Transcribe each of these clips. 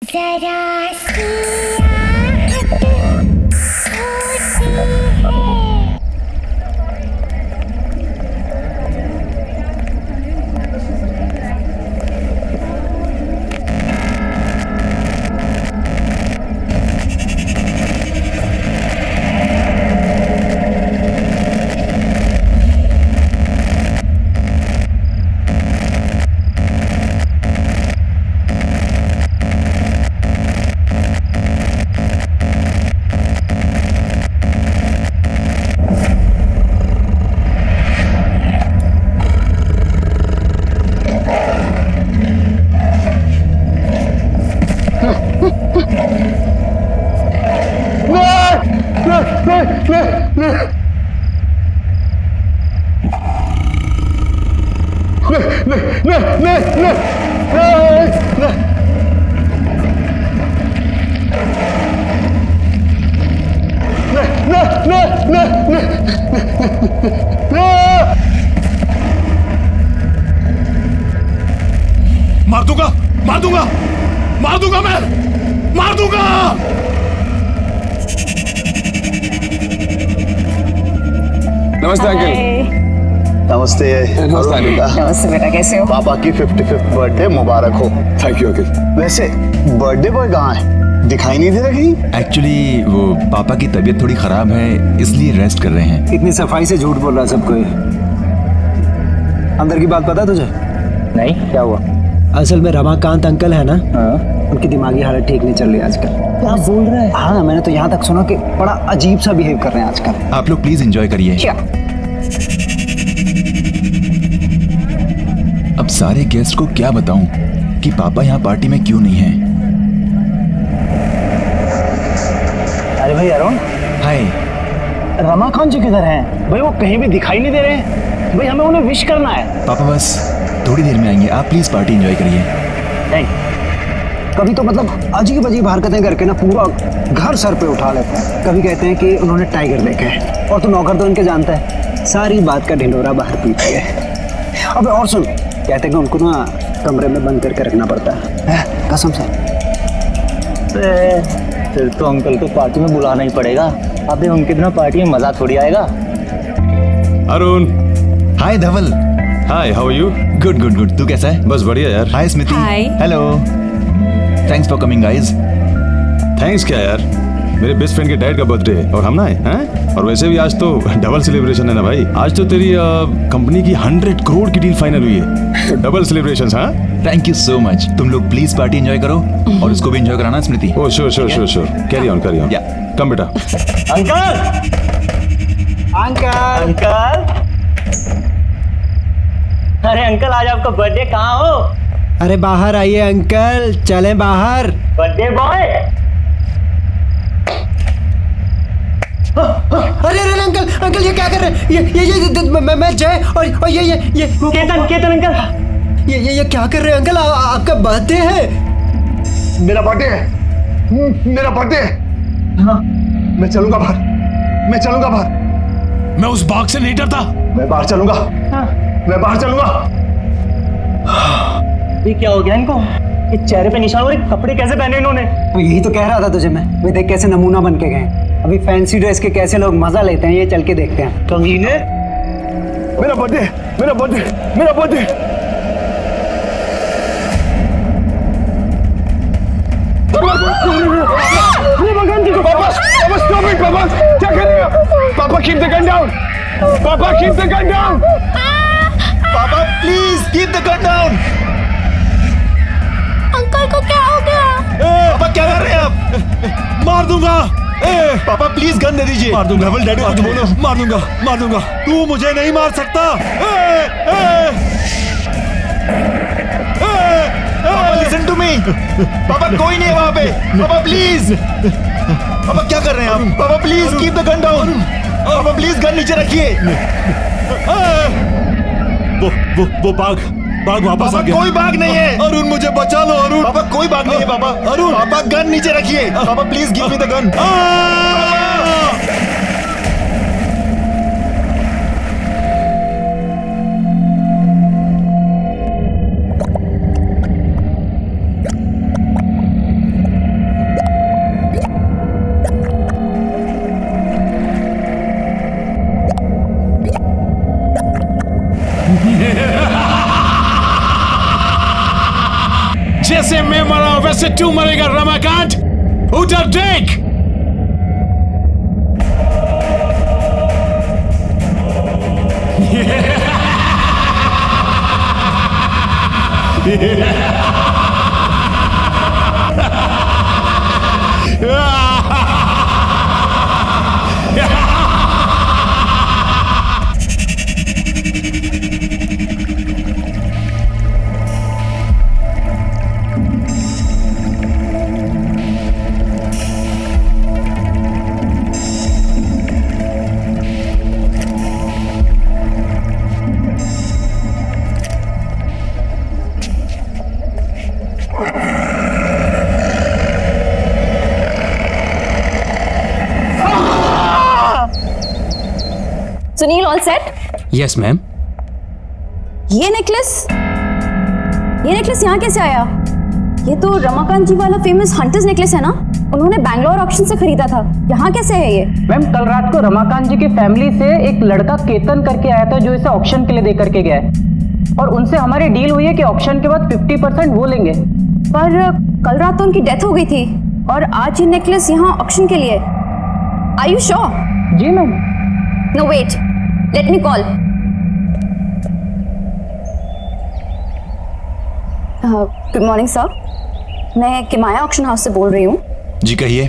जरा सी आहट होती है। मार दूंगा, मार दूंगा, मार दूंगा, मैं मार दूंगा। नमस्ते अंकल। नमस्ते। नमस्ते बेटा, कैसे हो? पापा की 55th बर्थडे मुबारक हो। Thank you uncle. वैसे बर्थडे बॉय कहाँ है? दिखाई नहीं दे रहा कहीं। एक्चुअली वो पापा की तबीयत थोड़ी खराब है, इसलिए रेस्ट कर रहे हैं। इतनी सफाई से झूठ बोल रहा है सबको। अंदर की बात पता है तुझे? नहीं, क्या हुआ? असल में रमाकांत अंकल है ना, उनकी दिमागी हालत ठीक नहीं चल रही आजकल। क्या बोल रहे हैं? हाँ, मैंने तो यहाँ तक सुना कि बड़ा अजीब सा बिहेव कर रहे हैं आजकल। आप लोग प्लीज एंजॉय करिए। क्या? अब सारे गेस्ट को क्या बताऊं कि पापा यहाँ पार्टी में क्यों नहीं हैं। अरे भाई अरुण, हाय। रमाकांत जी किधर हैं? भाई वो कहीं भी दिखाई नहीं दे रहे हैं। भाई हमें उन्हें विश करना है। पापा बस थोड़ी देर में आएंगे, आप प्लीज पार्टी एंजॉय करिए। नहीं, कभी तो मतलब अजीब अजीब हरकतें करके ना पूरा घर सर पे उठा लेते हैं। कभी कहते हैं कि उन्होंने टाइगर देखा है, और तू नौकर तो इनके जानता है, सारी बात का ढिंढोरा बाहर पीती है। अबे और सुन, कहते हैं कि उनको ना कमरे में बंद करके रखना पड़ता है, कसम से। फिर तो अंकल को पार्टी में बुलाना ही पड़ेगा। अबे उनके बिना पार्टी में मजा थोड़ी आएगा। Arun. Hi Dhaval. Hi, how are you? Good good good, तू कैसा है? बस बढ़िया यार। Hi Smiti. Hello, thanks for coming guys. Thanks क्या यार, मेरे बेस्ट फ्रेंड के डैड का बर्थडे है और हम ना हैं। और वैसे भी आज तो डबल सेलिब्रेशन है ना भाई। आज तो तेरी कंपनी की 100 करोड़ की डील फाइनल हुई है, तो डबल सेलिब्रेशंस। हाँ, थैंक यू सो मच। तुम लोग प्लीज पार्टी एंजॉय करो और उसको भी एंजॉय कराना Smriti. Oh sure sure sure sure, carry on carry on. Yeah come बेटा। अंकल, अंकल, अंकल, अरे अंकल आज आपका बर्थडे, कहाँ हो? अरे बाहर आइए अंकल, चलें बाहर। Birthday boy. अरे अरे अंकल, अंकल ये क्या कर रहे हैं? ये मैं जय और ये केतन अंकल, ये क्या कर रहे हैं अंकल? आपका बर्थडे है। मेरा बर्थडे है, मेरा बर्थडे है। हाँ, मैं चलूंगा बाहर, मैं चलूंगा बाहर। मैं उस बाग से नहीं डरता। मैं बाहर चलूंगा। मैं बाहर चलूंगा। ये क्या हो गया इनको? ये चेहरे पे निशान और ये कपड़े कैसे पहने इन्होंने? तो यही तो कह रहा था तुझे मैं। वे देख कैसे नमूना बन के गए। अभी फैंसी ड्रेस के कैसे लोग मजा लेते हैं, ये चल के देखते हैं। कमीने। मेरा बर्थडे, मेरा बर्थडे, मेरा बर्थडे। पापा, stop it, पापा, क्या कर रहे हो? पापा, keep the gun down. पापा, keep the gun down. पापा please keep the gun down. Uncle को क्या हो गया? पापा क्या कर रहे हैं आप? मार दूंगा। पापा प्लीज गन दे दीजिए। मार दूंगा, डैडी मार दूंगा, मार दूंगा, मार दूंगा। तू मुझे नहीं मार सकता। Listen to me. पापा कोई नहीं है वहाँ पे। पापा प्लीज। पापा क्या कर रहे हैं आप? पापा please keep the gun down. पापा प्लीज गन नीचे रखिए। वो बाघ वापस आ गया। कोई बाघ नहीं है। अरुण मुझे बचा लो अरुण। पापा कोई बाघ नहीं है पापा। अरुण। पापा गन नीचे रखिए। पापा please give me the gun. से तू मरेगा रमाकांत। उधर देख। Sunil all set? Yes ma'am. ये नेकलेस यहाँ कैसे आया? ये तो रमाकांत जी वाला फेमस हंटर्स नेकलेस है ना? उन्होंने बैंगलोर ऑक्शन से खरीदा था। यहाँ कैसे है ये? मैम कल रात को रमाकांत जी की फैमिली से एक लड़का केतन करके आया था जो इसे ऑक्शन के लिए दे करके गया है, और उनसे हमारी डील हुई है कि ऑक्शन के बाद 50% वो लेंगे। पर कल रात तो उनकी डेथ हो गई थी और आज ये नेकलेस यहाँ ऑक्शन के लिए। Are you sure? जी ma'am. No wait, let me call. Good morning sir, मैं किमाया ऑक्शन हाउस से बोल रही हूँ। जी कहिए।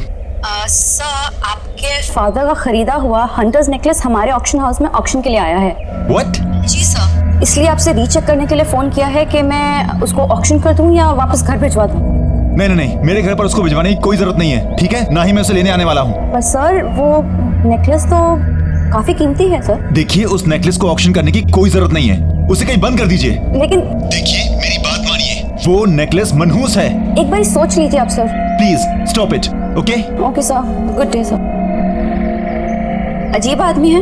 सर, आपके फादर का खरीदा हुआ हंटर्स नेकलेस हमारे ऑक्शन हाउस में ऑक्शन के लिए आया है। व्हाट? जी सर, इसलिए आपसे रीचेक करने के लिए फोन किया है कि मैं उसको ऑक्शन कर दूं या वापस घर भिजवा दूं। नहीं नहीं नहीं, मेरे घर पर उसको भिजवाने की कोई जरूरत नहीं है, ठीक है? ना ही मैं उसे लेने आने वाला हूँ। पर सर वो नेकलेस तो काफी कीमती है सर। देखिए, उस नेकलेस को ऑक्शन करने की कोई जरूरत नहीं है, उसे कहीं बंद कर दीजिए। लेकिन देखिए मेरी बात मानिए, वो नेकलेस मनहूस है। एक बार सोच लीजिए आप sir. Please stop it. Okay okay sir, good day sir. अजीब आदमी है,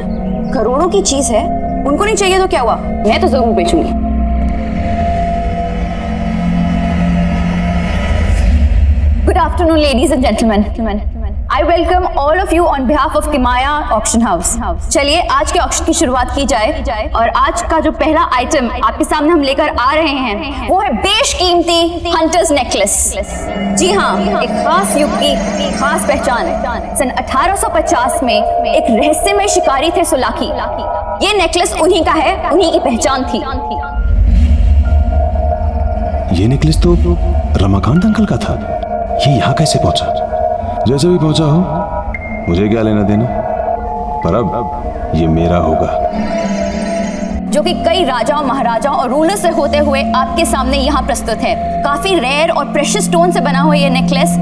करोड़ों की चीज है, उनको नहीं चाहिए तो क्या हुआ, मैं तो जरूर बेचूंगी। Good afternoon, ladies and gentlemen. I welcome all of you on behalf of Kimaya Auction House. चलिए आज के ऑक्शन की शुरुआत की जाए और आज का जो पहला आइटम आपके सामने हम लेकर आ रहे हैं वो है बेशकीमती हंटर्स नेकलेस। जी हाँ, एक खास युग की खास पहचान। सन 1850 में एक रहस्यमय शिकारी थे सोलाकी। ये नेकलेस उन्हीं का है, उन्हीं की पहचान थी। ये नेकलेस तो रमाकांत अंकल का था। ये यहाँ कैसे पहुंचा? जैसे भी पहुंचा हो, मुझे क्या लेना देना, पर अब ये मेरा होगा। जो कि कई राजाओं, महाराजाओं और रूलर से होते हुए आपके सामने यहाँ प्रस्तुत है। काफी रेयर और प्रेशियस स्टोन से बना हुआ ये नेकलेस।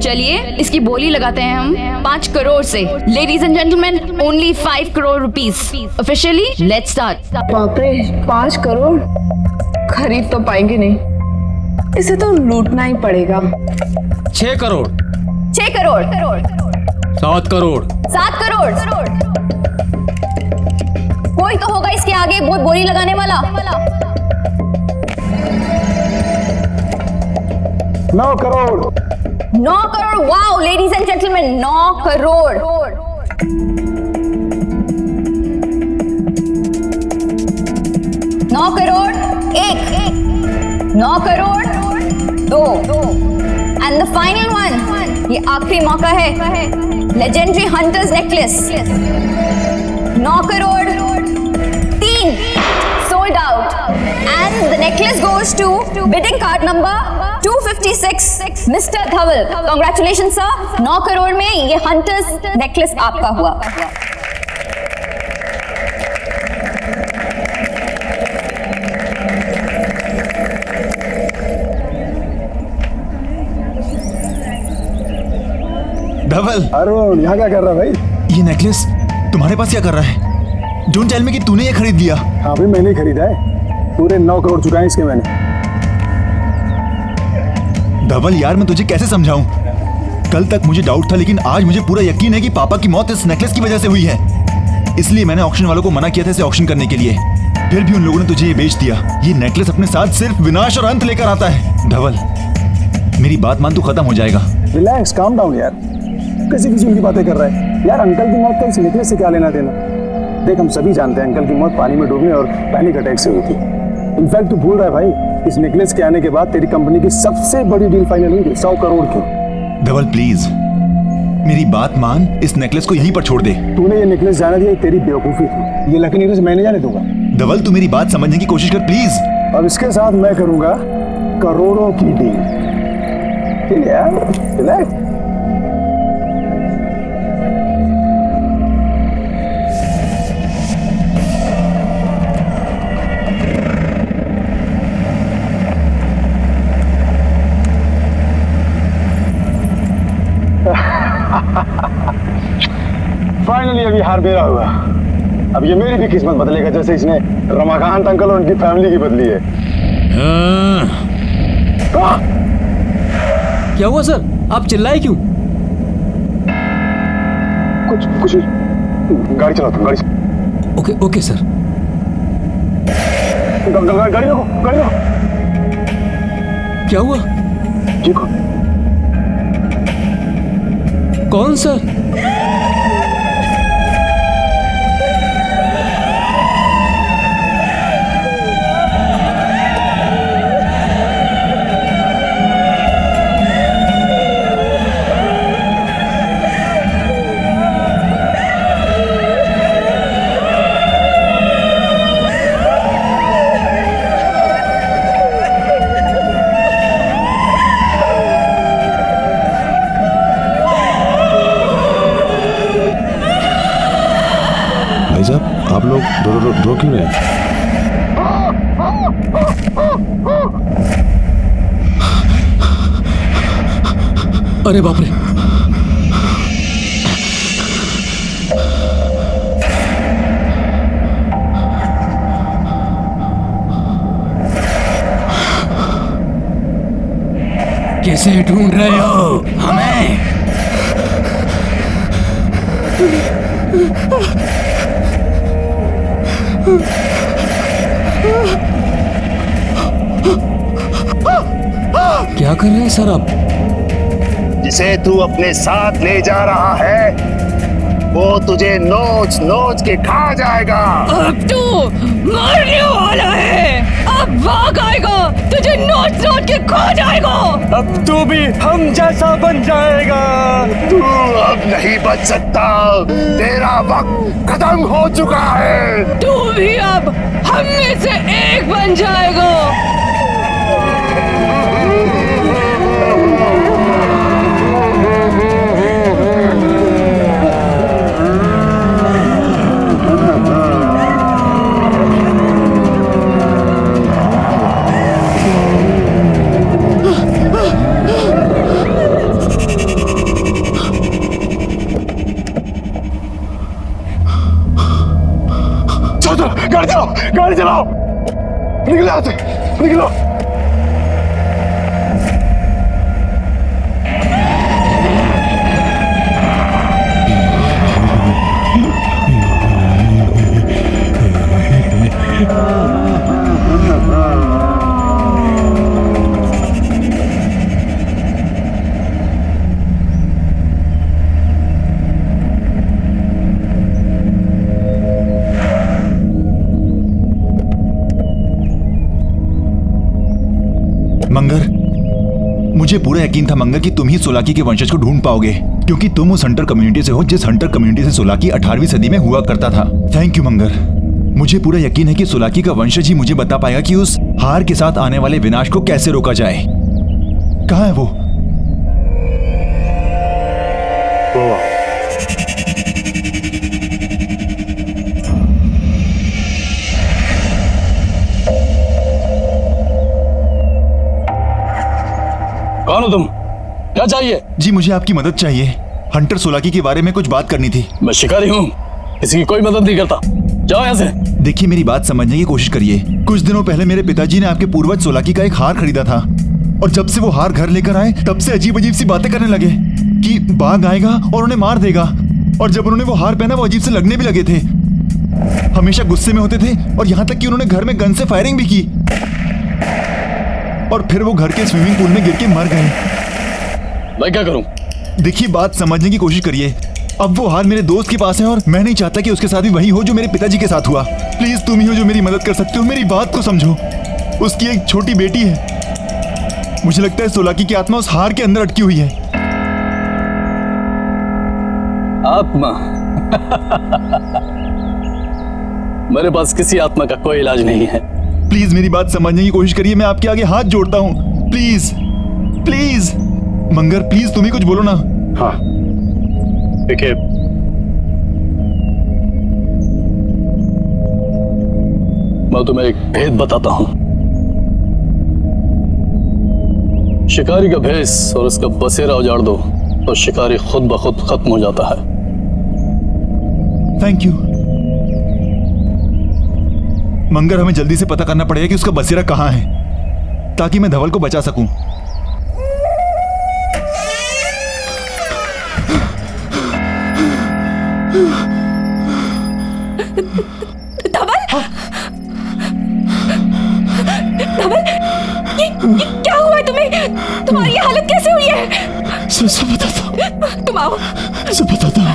चलिए इसकी बोली लगाते हैं हम 5 करोड़ से। Ladies and gentleman, only 5 crore rupees. Officially let's start. बाप रे, 5 करोड़ खरीद तो पाएंगे नहीं, इसे तो लूटना ही पड़ेगा। 6 करोड़। 6 करोड़। 7 करोड़। 7 करोड़। कोई तो होगा इसके आगे बहुत बोली लगाने वाला। 9 crore. 9 crore. Wow ladies and gentleman, 9 crore. 9 crore 1, 9 crore 2, and the final one, ये आखिरी मौका है। Legendary hunters necklace 9 crore 3, sold out, and the necklace goes to bidding card number 256, mister Dhawal. Congratulation sir, 9 crore में ये हंटर्स नेकलेस आपका हुआ। धवल, अरुण यहाँ क्या कर रहा है भाई? ये नेकलेस तुम्हारे पास क्या कर रहा है? डोंट टेल मी कि तूने ये खरीद लिया। हाँ भाई, मैंने खरीदा है। पूरे 9 करोड़ चुकाए इसके मैंने। धवल यार, मैं तुझे कैसे समझाऊं? कल तक मुझे डाउट था, लेकिन आज मुझे पूरा यकीन है कि पापा की मौत इस नेकलेस की वजह से हुई है। इसलिए मैंने ऑक्शन वालों को मना किया था इसे ऑक्शन करने के लिए, फिर भी उन लोगों ने तुझे ये बेच दिया। ये नेकलेस अपने साथ सिर्फ विनाश और अंत लेकर आता है। धवल मेरी बात मान, तू खत्म हो जाएगा। रिलैक्स, काम डाउन यार, कैसी फिजूल की बातें कर रहा है यार? अंकल की मौत का इस नेकलेस से क्या लेना देना? देख, हम सभी जानते हैं अंकल की मौत पानी में डूबने और पैनिक अटैक से हुई थी। इनफैक्ट तू भूल रहा है भाई, इस नेकलेस के आने के बाद तेरी कंपनी की सबसे बड़ी डील फाइनल हुई 100 करोड़ की। धवल प्लीज मेरी बात मान, इस नेकलेस को यहीं पर छोड़ दे। तूने ये नेकलेस जाने दिया, ये तेरी बेवकूफी थी। ये लकी नेकलेस मैं नहीं जाने दूंगा। धवल तू मेरी बात समझने की कोशिश कर प्लीज। अब इसके साथ मैं करूंगा करोड़ों की डील। ठीक है यार, रिलैक्स। फाइनली अभी हार मेरा हुआ। अब ये मेरी भी किस्मत बदलेगा, जैसे इसने रमाकांत अंकल और उनकी फैमिली की बदली है। क्या हुआ सर, आप चिल्लाए क्यों? कुछ गाड़ी चलाओ तुम, गाड़ी। Okay okay sir. गाड़ी रोको, गाड़ी रोको। क्या हुआ? देखो कौन सर? भाई साहब आप लोग रो क्यों रहे हैं? अरे बाप रे, कैसे ढूंढ रहे हो हमें? क्या कर रहे हैं सर आप? जिसे तू अपने साथ ले जा रहा है वो तुझे नोच नोच के खा जाएगा। अब तू मरने वाला है, अब भाग आएगा, तुझे नोच नोच के खा जाएगा। अब तू भी हम जैसा बन जाएगा। तू अब नहीं बच सकता, तेरा वक्त खत्म हो चुका है। तू भी अब हम में से एक बन जाएगा। गाड़ी चलाओ, निकलो यहाँ से, निकलो। मंगर, मुझे पूरा यकीन था मंगर कि तुम ही सोलाकी के वंशज को ढूंढ पाओगे, क्योंकि तुम उस हंटर कम्युनिटी से हो जिस हंटर कम्युनिटी से सोलाकी 18वीं सदी में हुआ करता था। थैंक यू मंगर। मुझे पूरा यकीन है कि सोलाकी का वंशज ही मुझे बता पाएगा कि उस हार के साथ आने वाले विनाश को कैसे रोका जाए। कहाँ है वो? कौन हो तुम? क्या चाहिए? जी मुझे आपकी मदद चाहिए। हंटर सोलाकी के बारे में कुछ बात करनी थी। मैं शिकारी हूँ, किसी की कोई मदद नहीं करता। जाओ यहाँ से। देखिए मेरी बात समझने की कोशिश करिए। कुछ दिनों पहले मेरे पिताजी ने आपके पूर्वज सोलाकी का एक हार खरीदा था, और जब से वो हार घर लेकर आए तब से अजीब अजीब सी बातें करने लगे कि बाघ आएगा और उन्हें मार देगा। और जब उन्होंने वो हार पहना वो अजीब से लगने भी लगे थे, हमेशा गुस्से में होते थे, और यहाँ तक कि उन्होंने घर में गन से फायरिंग भी की, और फिर वो घर के स्विमिंग पूल में गिर के मर गए। मैं क्या करूं? देखिए बात समझने की कोशिश करिए। अब वो हार मेरे दोस्त के पास है और मैं नहीं चाहता कि उसके साथ भी वही हो जो मेरे पिताजी के साथ हुआ। प्लीज तुम ही हो जो मेरी मदद कर सकते हो, मेरी बात को समझो। उसकी एक छोटी बेटी है। मुझे लगता है सोलाकी की आत्मा उस हार के अंदर अटकी हुई है। आत्मा? मेरे पास किसी आत्मा का कोई इलाज नहीं है। प्लीज मेरी बात समझने की कोशिश करिए, मैं आपके आगे हाथ जोड़ता हूँ। प्लीज प्लीज मंगर, प्लीज तुम ही कुछ बोलो ना। हाँ, देखिए, मैं तुम्हें एक भेद बताता हूं। शिकारी का भेष और उसका बसेरा उजाड़ दो तो शिकारी खुद ब खुद खत्म हो जाता है। थैंक यू मंगर, हमें जल्दी से पता करना पड़ेगा कि उसका बसेरा कहाँ है ताकि मैं धवल को बचा सकूं। धवल, ये क्या हुआ है तुम्हें? तुम्हारी ये हालत कैसे हुई है? सब बताता हूँ, तुम आओ। सब बताता हूँ।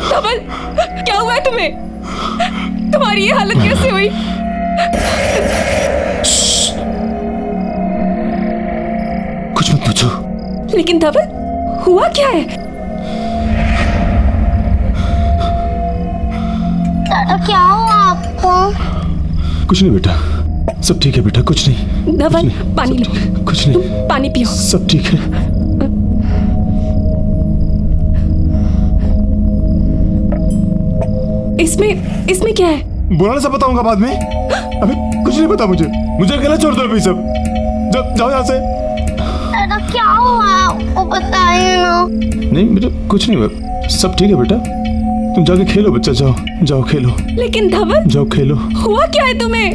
धवल, क्या हुआ है तुम्हें? तुम्हारी ये हालत कैसे हुई? कुछ मत पूछो। लेकिन धवल, हुआ क्या है? दादा, क्या हुआ आपको? कुछ नहीं बेटा, सब ठीक है बेटा, कुछ नहीं। धवल, पानी लो। कुछ नहीं, तुम पानी पियो। सब ठीक है। इसमें क्या है? बोला सब बताऊंगा बाद में। अभी कुछ नहीं पता मुझे अकेला छोड़ दो अभी सब। जाओ यहाँ से। दादा, क्या हुआ आपको? बताइए ना। नहीं बेटा, कुछ नहीं हुआ, सब ठीक है बेटा। तुम जाके खेलो बच्चा, जाओ खेलो। लेकिन धवल, जाओ खेलो। हुआ क्या है तुम्हें?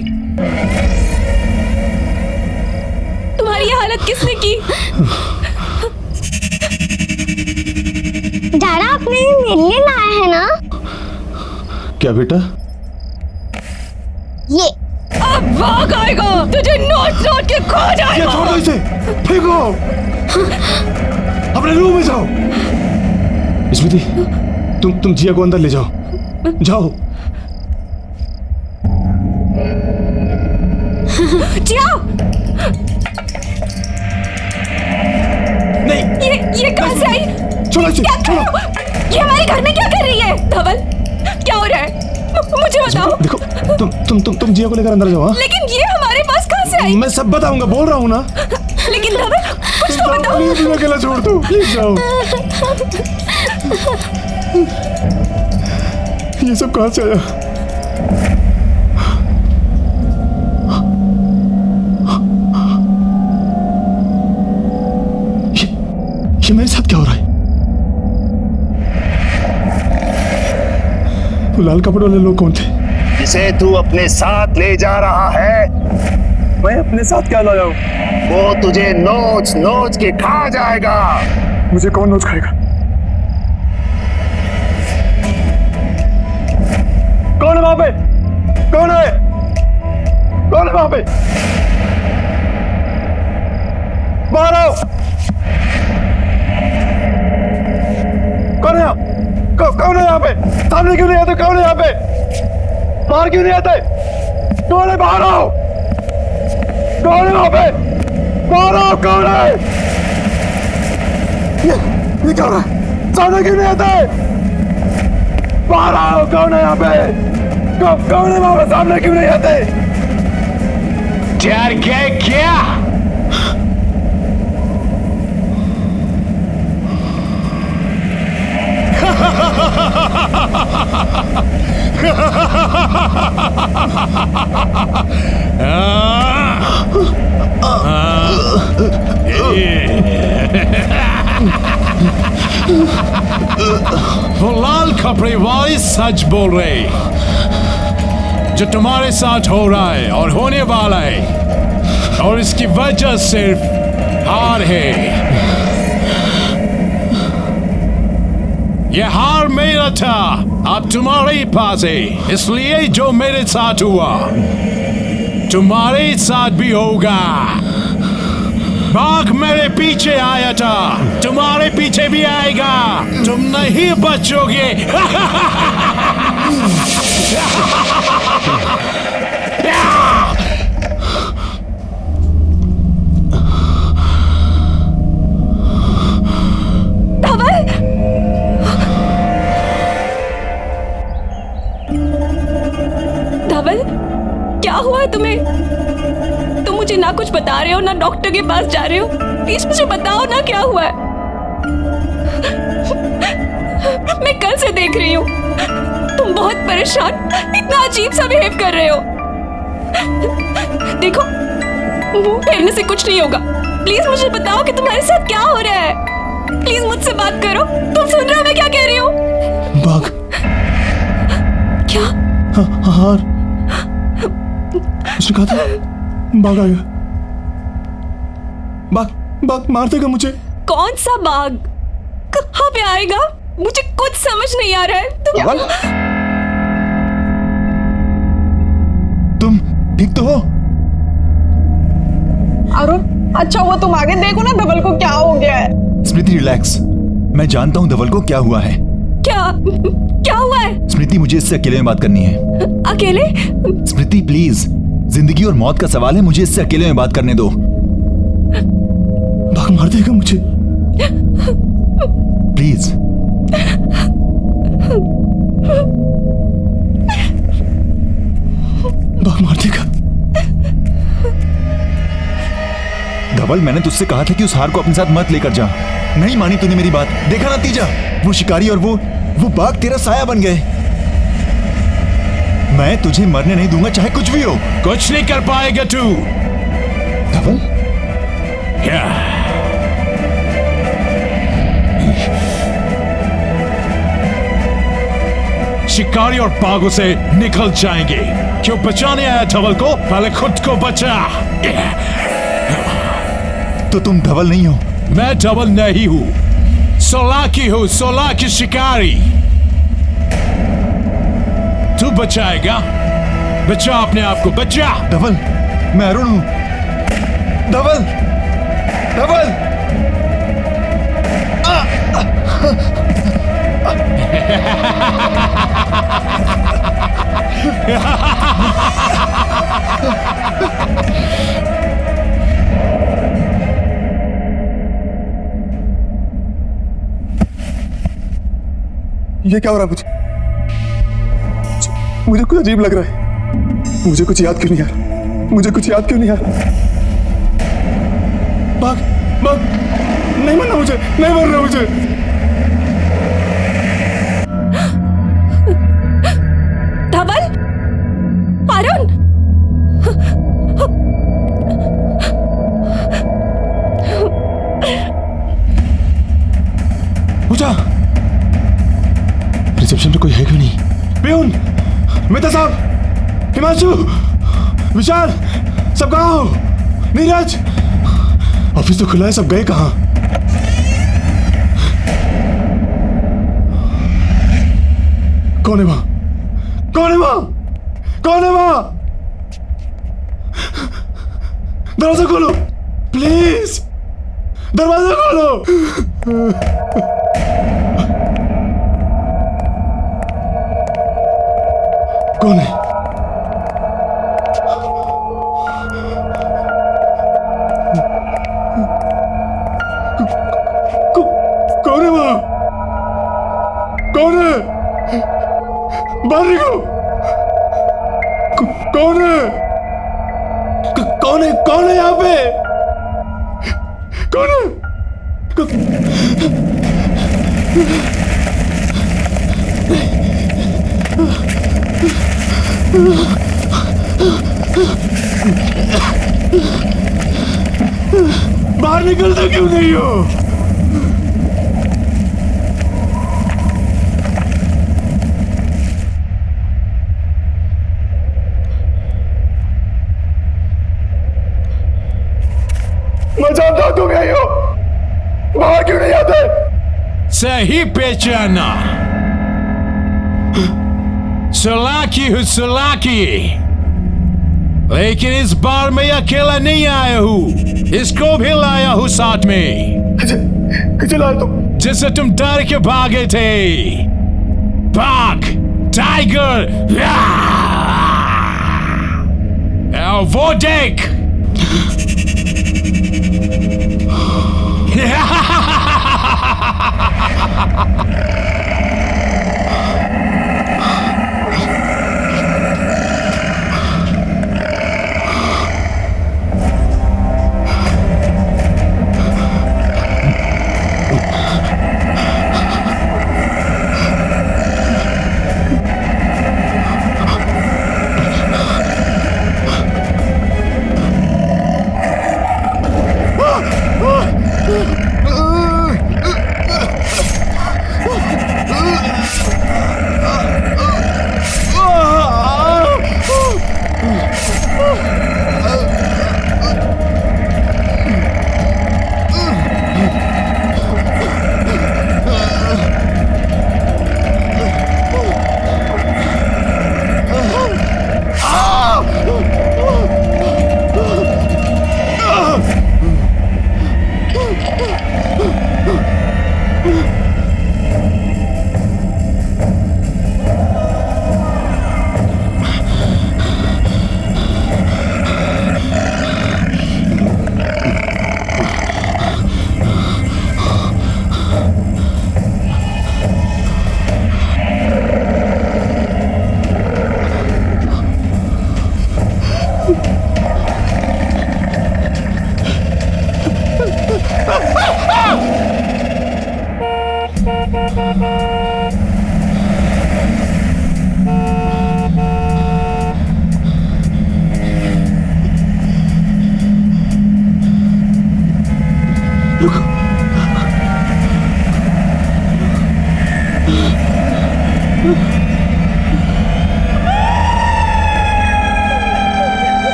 तुम्हारी ये हालत किसने की? दादा, आपने मेरे लिए लाया है ना? क्या बेटा? ये अब भाग आएगा, तुझे नोच के खो ये जाएगा। छोड़ दो इसे, फेंको। अपने रूम में जाओ। स्मृति, तुम जिया को अंदर ले जाओ। जिया, नहीं, ये कहां से आई? छोड़ो इसे, क्या कर छोड़ो। रहे हो? ये हमारे घर में क्या कर रही है? धवल, क्या हो रहा है? मुझे बताओ। देखो, तुम जिया को लेकर अंदर जाओ। हाँ? लेकिन ये हमारे पास कहां से आई? मैं सब बताऊंगा, बोल रहा हूँ ना। लेकिन धवल, कुछ तो बताओ। प्लीज मुझे अकेला छोड़ दो, प्लीज जाओ। ये सब कहां से आया? ये मेरे साथ क्या हो रहा है? वो लाल कपड़े वाले लोग कौन थे? जिसे तू अपने साथ ले जा रहा है, मैं अपने साथ क्या लाया हूँ? वो तुझे नोच नोच के खा जाएगा। मुझे कौन नोच खाएगा? कौन है वहां पे? कौन है वहां पे? बाहर आओ। कौन है कौन है यहाँ पे? सामने क्यों नहीं आते? कौन है यहाँ पे? बाहर क्यों नहीं आते? कौन है? बाहर आओ। कौन है वहां पे? बाहर आओ। कौन है? ये क्या हो रहा है? सामने क्यों नहीं आते? बाहर आओ। कौन है यहाँ पे? कौन है वहां पे? सामने क्यों नहीं आते? डर गए क्या? वो लाल कपड़े वाली सच बोल रहे। जो तुम्हारे साथ हो रहा है और होने वाला है, और इसकी वजह सिर्फ हार है। ये हार मेरा था, अब तुम्हारे पास है। इसलिए जो मेरे साथ हुआ तुम्हारे साथ भी होगा। बाघ मेरे पीछे आया था, तुम्हारे पीछे भी आएगा, तुम नहीं बचोगे। धवल, क्या हुआ है तुम्हें? तुम मुझे ना कुछ बता रहे हो ना डॉक्टर के पास जा रहे हो। प्लीज मुझे बताओ ना क्या हुआ है। मैं कल से देख रही हूँ तुम बहुत परेशान, इतना अजीब सा बिहेव कर रहे हो। देखो, मुंह फेरने से कुछ नहीं होगा। प्लीज मुझे बताओ कि तुम्हारे साथ क्या हो रहा है। प्लीज मुझसे बात करो। तुम सुन रहे हो मैं क्या कह रही हूँ? बाघ। क्या? हार। उसने कहा था बाघ आएगा। बाघ मार देगा मुझे। कौन सा बाघ? कहाँ पे आएगा? मुझे कुछ समझ नहीं आ रहा है। तुम ठीक तो हो? अरुण, अच्छा हुआ तुम आगे देखो ना धवल को क्या हो गया है। स्मृति रिलैक्स, मैं जानता हूँ धवल को क्या हुआ है। क्या हुआ है? स्मृति, मुझे इससे अकेले में बात करनी है। अकेले? स्मृति प्लीज, जिंदगी और मौत का सवाल है, मुझे इससे अकेले में बात करने दो। बाघ मार देगा मुझे, प्लीज। बाघ मार देगा। धवल, मैंने तुझसे कहा था कि उस हार को अपने साथ मत लेकर जा। नहीं मानी तूने मेरी बात। देखा नतीजा, वो शिकारी और वो बाघ तेरा साया बन गए। मैं तुझे मरने नहीं दूंगा, चाहे कुछ भी हो। कुछ नहीं कर पाएगा तू। धवल, क्या? शिकारी और बाघों से निकल जाएंगे। क्यों बचाने आया धवल को? पहले खुद को बचा। तो तुम धवल नहीं हो? मैं धवल नहीं हूं, सोलाकी हूं, सोलाकी शिकारी। तू बचाएगा? बचा अपने आप को, बचा। धवल, मैं अरुण हूं। धवल, धवल। ये क्या हो रहा है? मुझे कुछ अजीब लग रहा है। मुझे कुछ याद क्यों नहीं आ रहा? मुझे कुछ याद क्यों नहीं आ रहा? बाघ, बाघ, नहीं मरना मुझे, नहीं मरना मुझे। धवल, अरुण, पूजा, रिसेप्शन पे कोई है क्यों नहीं? पियून, मेहता साहब, हिमांशु, विशाल, सब कहाँ हो? नीरज, ऑफिस तो खुला है, सब गए कहाँ? कौन है वहां? कौन है वहां? कौन है वहां? दरवाजा खोलो, प्लीज, दरवाजा खोलो। कौन है? कौन है वहां? कौन है? बाहर निकलो। कौन है? कौन है? कौन है यहाँ पे? कौन है? बाहर निकलता क्यों नहीं हो? मैं जानता हूं तुम यही हो, बाहर क्यों नहीं आते? सही पहचाना, सोलाकी हूँ, सोलाकी। लेकिन इस बार मैं अकेला नहीं आया हूँ। इसको भी लाया हूँ साथ में, चला तो जिससे तुम डर के भागे थे। बाघ, टाइगर, वो देख।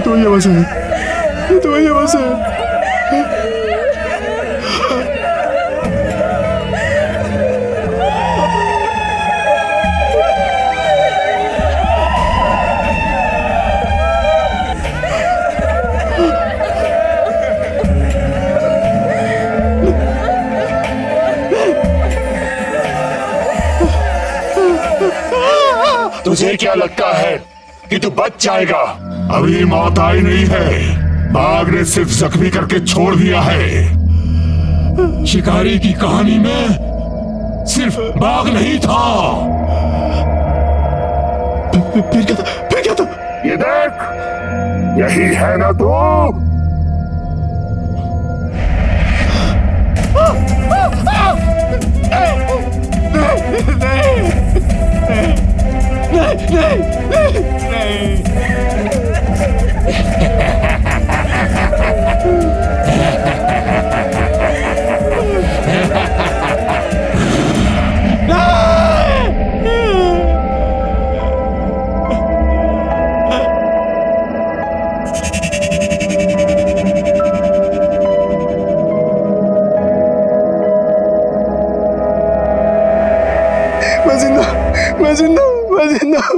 तो ये बस है, तो ये बस है। तुझे क्या लगता है कि तू बच जाएगा? अभी मौत आई नहीं है, बाघ ने सिर्फ जख्मी करके छोड़ दिया है। शिकारी की कहानी में सिर्फ बाघ नहीं था। फिर क्या था? फिर क्या था? ये देख, यही है ना तू?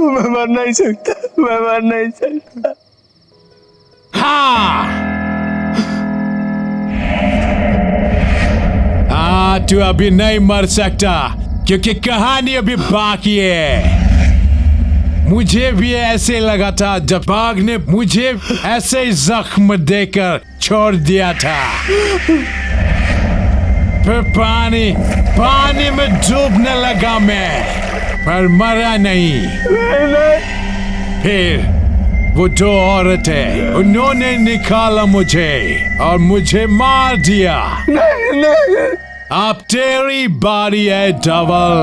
मैं मर नहीं सकता, मैं मर नहीं सकता। हाँ, तू अभी नहीं मर सकता क्योंकि कहानी अभी बाकी है। मुझे भी ऐसे लगा था जब बाघ ने मुझे ऐसे जख्म देकर छोड़ दिया था। फिर पानी में डूबने लगा मैं, पर मरा नहीं। फिर वो दो औरतें, उन्होंने निकाला मुझे और मुझे मार दिया। अब तेरी बारी है डबल।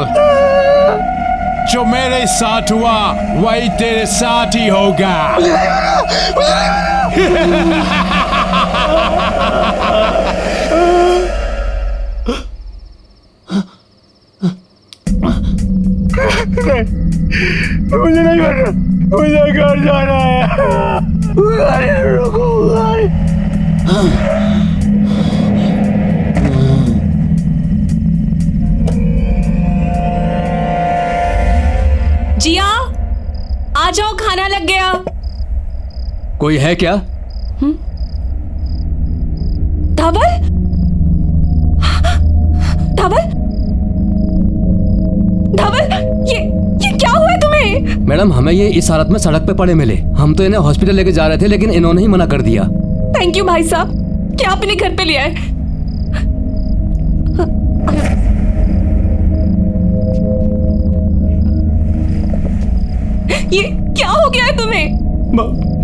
जो मेरे साथ हुआ वही तेरे साथ ही होगा। मुझे नहीं मरना, मुझे घर जाना है। रुको जिया, जाओ, खाना लग गया। कोई है क्या? धवल, धवल, धवल, ये क्या हुआ तुम्हें? मैडम, हमें ये इस हालत में सड़क पे पड़े मिले। हम तो इन्हें हॉस्पिटल लेके जा रहे थे, लेकिन इन्होंने ही मना कर दिया। थैंक यू भाई साहब, क्या आपने घर पे लिया है? ये क्या हो गया है तुम्हें?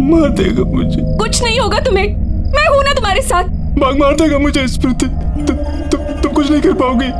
मार देगा मुझे। कुछ नहीं होगा तुम्हें, मैं हूं ना तुम्हारे साथ। बाघ मार देगा मुझे स्मृति। तुम कुछ नहीं कर पाओगी।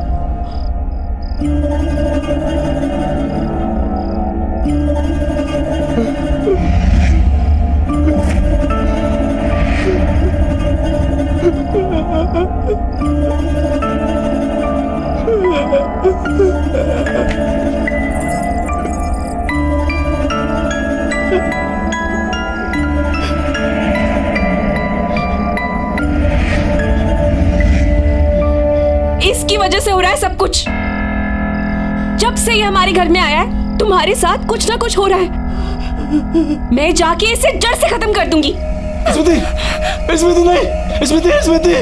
इसकी वजह से हो रहा है सब कुछ। जब से ये हमारे घर में आया है, तुम्हारे साथ कुछ ना कुछ हो रहा है। मैं जाके इसे जड़ से खत्म कर दूंगी। स्मृति, स्मृति नहीं, स्मृति, स्मृति।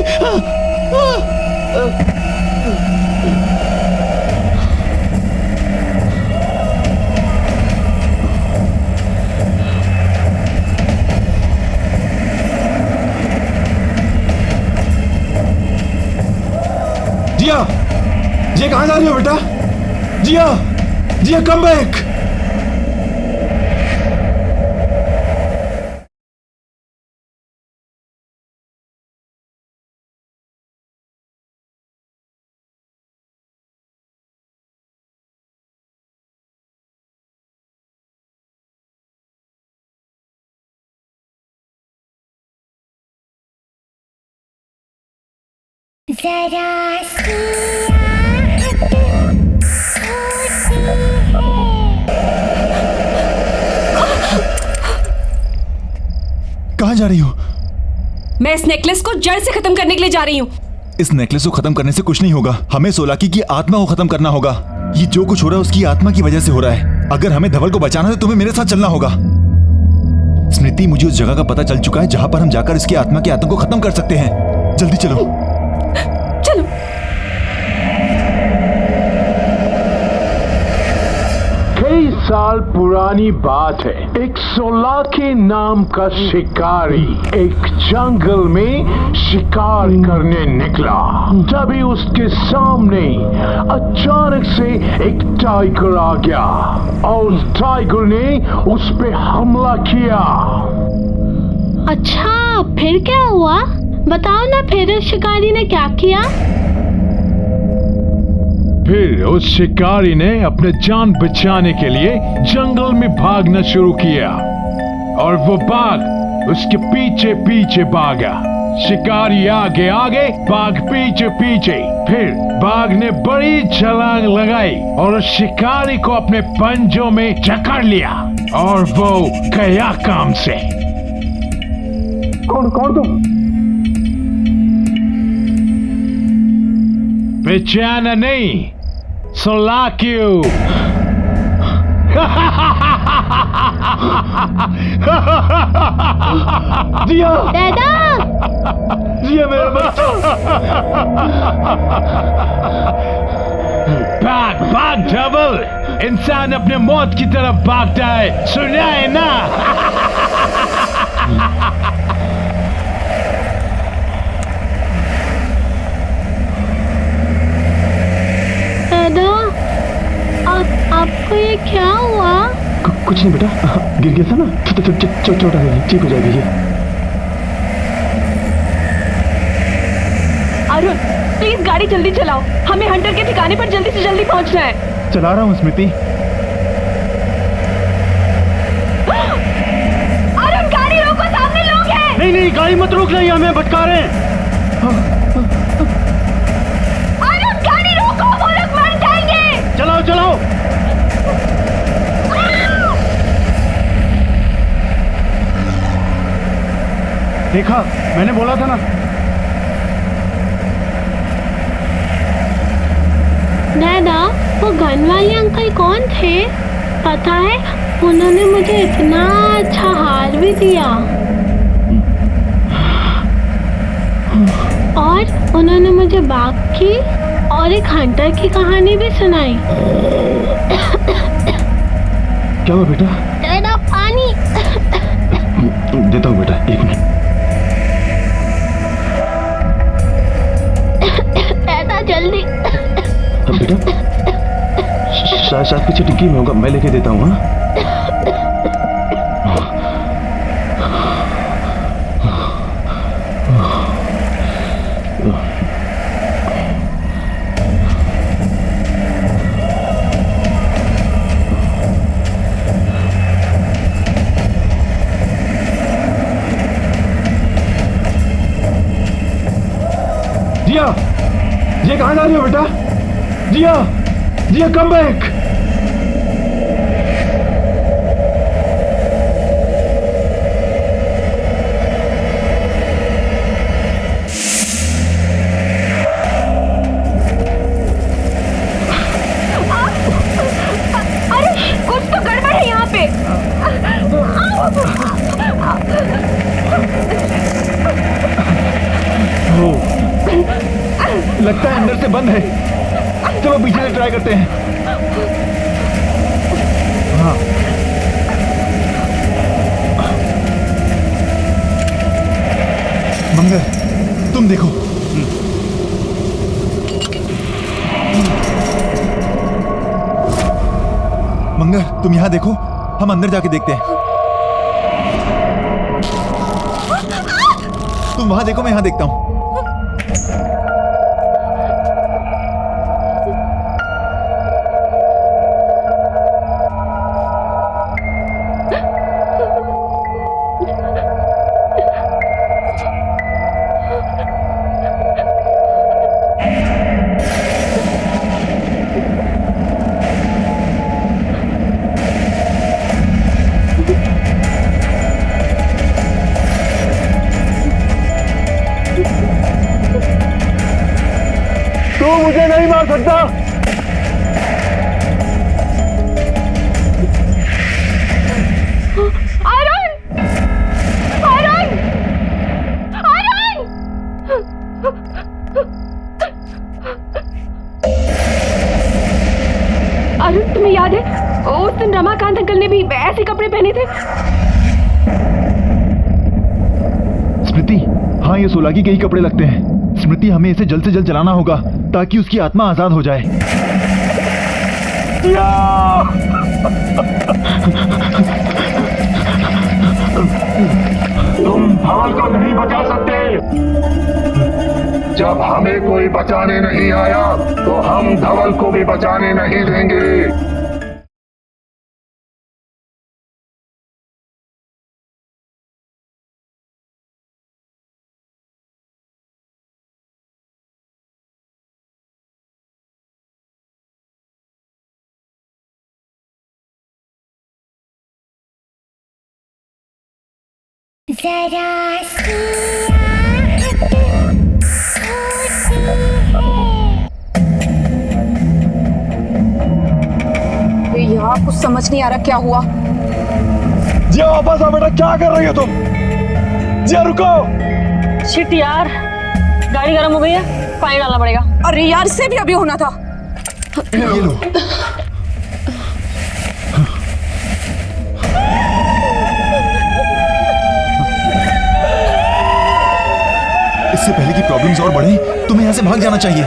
जिया, जिया कहाँ जा रही हो बेटा? जिया, जिया कम बैक। कहाँ जा रही हो? मैं इस नेकलेस को जड़ से खत्म करने के लिए जा रही हूँ। इस नेकलेस को खत्म करने से कुछ नहीं होगा। हमें सोलाकी की आत्मा को खत्म करना होगा। ये जो कुछ हो रहा है उसकी आत्मा की वजह से हो रहा है। अगर हमें धवल को बचाना है तो तुम्हें मेरे साथ चलना होगा। स्मृति, मुझे उस जगह का पता चल चुका है जहाँ पर हम जाकर इसकी आत्मा के आतंक को खत्म कर सकते हैं। जल्दी चलो। चलो। कई साल पुरानी बात है। एक सोलाकी नाम का शिकारी एक जंगल में शिकार करने निकला। तभी उसके सामने अचानक से एक टाइगर आ गया और उस टाइगर ने उस पे हमला किया। अच्छा, फिर क्या हुआ? बताओ ना, फिर शिकारी ने क्या किया? फिर उस शिकारी ने अपने जान बचाने के लिए जंगल में भागना शुरू किया और वो बाघ उसके पीछे पीछे भागा। शिकारी आगे आगे, बाघ पीछे पीछे। फिर बाघ ने बड़ी छलांग लगाई और उस शिकारी को अपने पंजों में जकड़ लिया और वो गया काम से। कौन तुम? पहचाना नहीं? सोलाक्यू। जिया! दादा! जिया मेरा बच्चा! भाग धवल! इंसान अपने मौत की तरफ भागता है, सुना है ना? आपको ये क्या हुआ? कुछ नहीं बेटा, गिर गया था ना, चोट आ गई, ठीक हो जाएगी ये। अरुण, प्लीज गाड़ी जल्दी चलाओ, हमें हंटर के ठिकाने पर जल्दी से जल्दी पहुंचना है। चला रहा हूँ स्मृति। अरुण, गाड़ी रोको, सामने लोग हैं। नहीं, गाड़ी मत रोक रही, हमें भटका रहे हैं। अरुण, गाड़ी रोको, वो लोग मर जाएंगे। चलाओ। देखा, मैंने बोला था ना। दादा, वो गन वाले अंकल कौन थे? पता है, उन्होंने मुझे इतना अच्छा हार भी दिया और उन्होंने मुझे बाघ की और एक हंटर की कहानी भी सुनाई। क्या हुआ बेटा? तेरा पानी। देता हूँ बेटा, 1 मिनट। दादा जल्दी। बेटा शायद पीछे टिक्की में होगा, मैं लेके देता हूँ। हाँ जिया, जिया कहाँ जा रही हो बेटा? जिया, जिया कम बैक। अरे कुछ तो गड़बड़ है यहाँ पे। लगता है अंदर से बंद है। चलो पीछे से ट्राई करते हैं। हाँ मंगल तुम देखो। मंगल तुम यहां देखो, हम अंदर जाके देखते हैं। तुम वहां देखो, मैं यहां देखता हूं। तू मुझे नहीं मार सकता। आयरन! आयरन! आयरन! अरुण तुम्हें याद है उस दिन रमाकांत अंकल ने भी ऐसे कपड़े पहने थे? स्मृति, हाँ ये सोलागी के ही कपड़े लगते हैं। स्मृति हमें इसे जल्द से जल्द जलाना होगा ताकि उसकी आत्मा आजाद हो जाए। तुम धवल को नहीं बचा सकते। जब हमें कोई बचाने नहीं आया तो हम धवल को भी बचाने नहीं देंगे। यहाँ कुछ समझ नहीं आ रहा क्या हुआ। जिया वापस आ बेटा, क्या कर रही हो तुम? जिया रुको। शिट यार, गाड़ी गर्म हो गई है, पानी डालना पड़ेगा। अरे यार इससे भी अभी होना था। ये लो। इससे पहले कि प्रॉब्लम्स और बढ़े, तुम्हें यहाँ से भाग जाना चाहिए।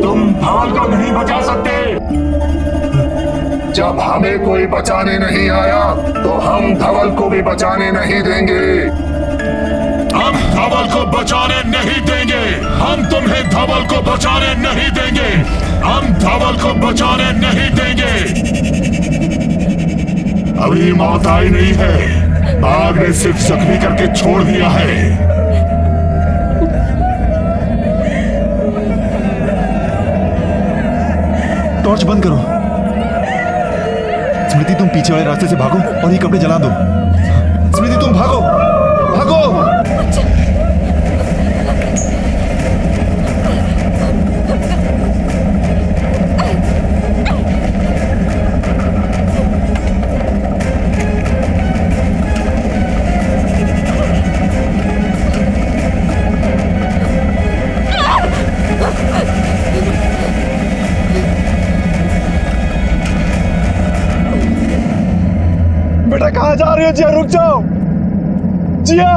तुम धवल को नहीं बचा सकते। जब हमें कोई बचाने नहीं आया तो हम धवल को भी बचाने नहीं देंगे। हम धवल को बचाने नहीं देंगे। हम तुम्हें धवल को बचाने नहीं देंगे। हम धवल को बचाने नहीं देंगे। अभी मौत आई नहीं है, बाघ ने सिर्फ जख्मी करके छोड़ दिया है। टॉर्च बंद करो। स्मृति तुम पीछे वाले रास्ते से भागो और ये कपड़े जला दो। स्मृति तुम भागो, भागो। जा रही हो जिया? रुक जाओ जिया।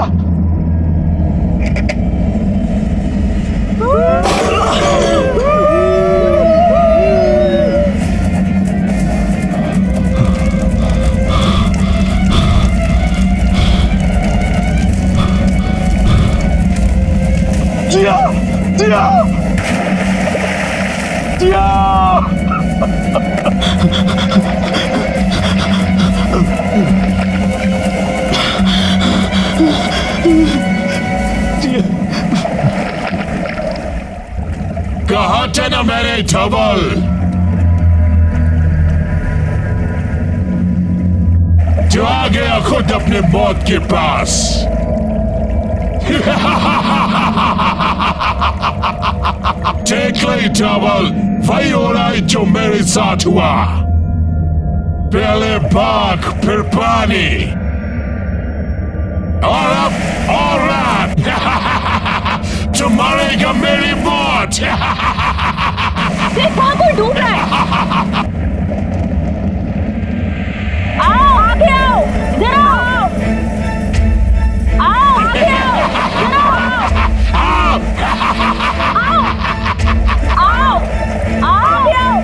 जिया जिया जिया। कहा था ना मेरे धवल, जो आ गया खुद अपने मौत के पास। देख ले धवल, वही हो रहा है जो मेरे साथ हुआ। पहले भाग फिर पानी और अब और रात। जो मरेगा मेरी मौत। देखो कोई डूब रहा है। आओ आगे आओ, इधर आओ, आओ आगे आओ, इधर आओ, आओ आगे आओ। आओ आगे आओ।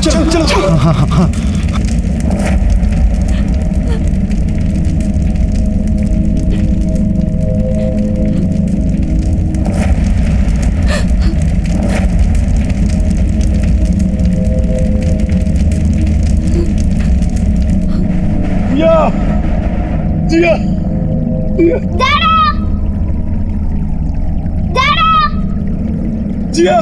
चलो चलो चलो। हाँ हाँ हाँ। जिया जिया जिया जिया।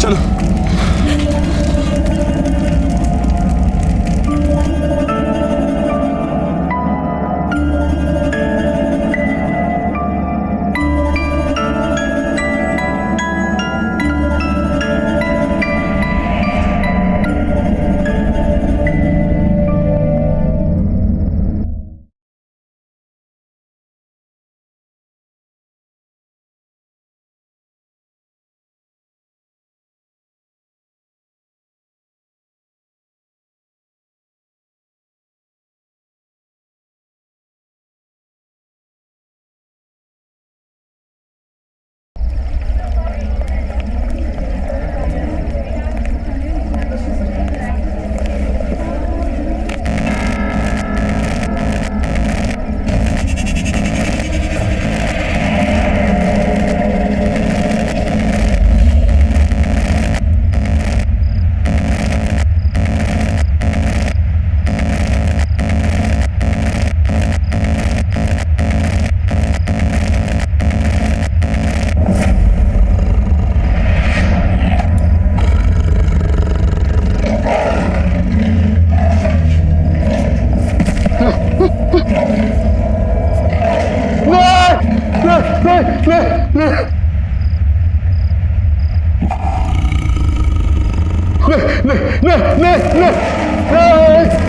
चलो नहीं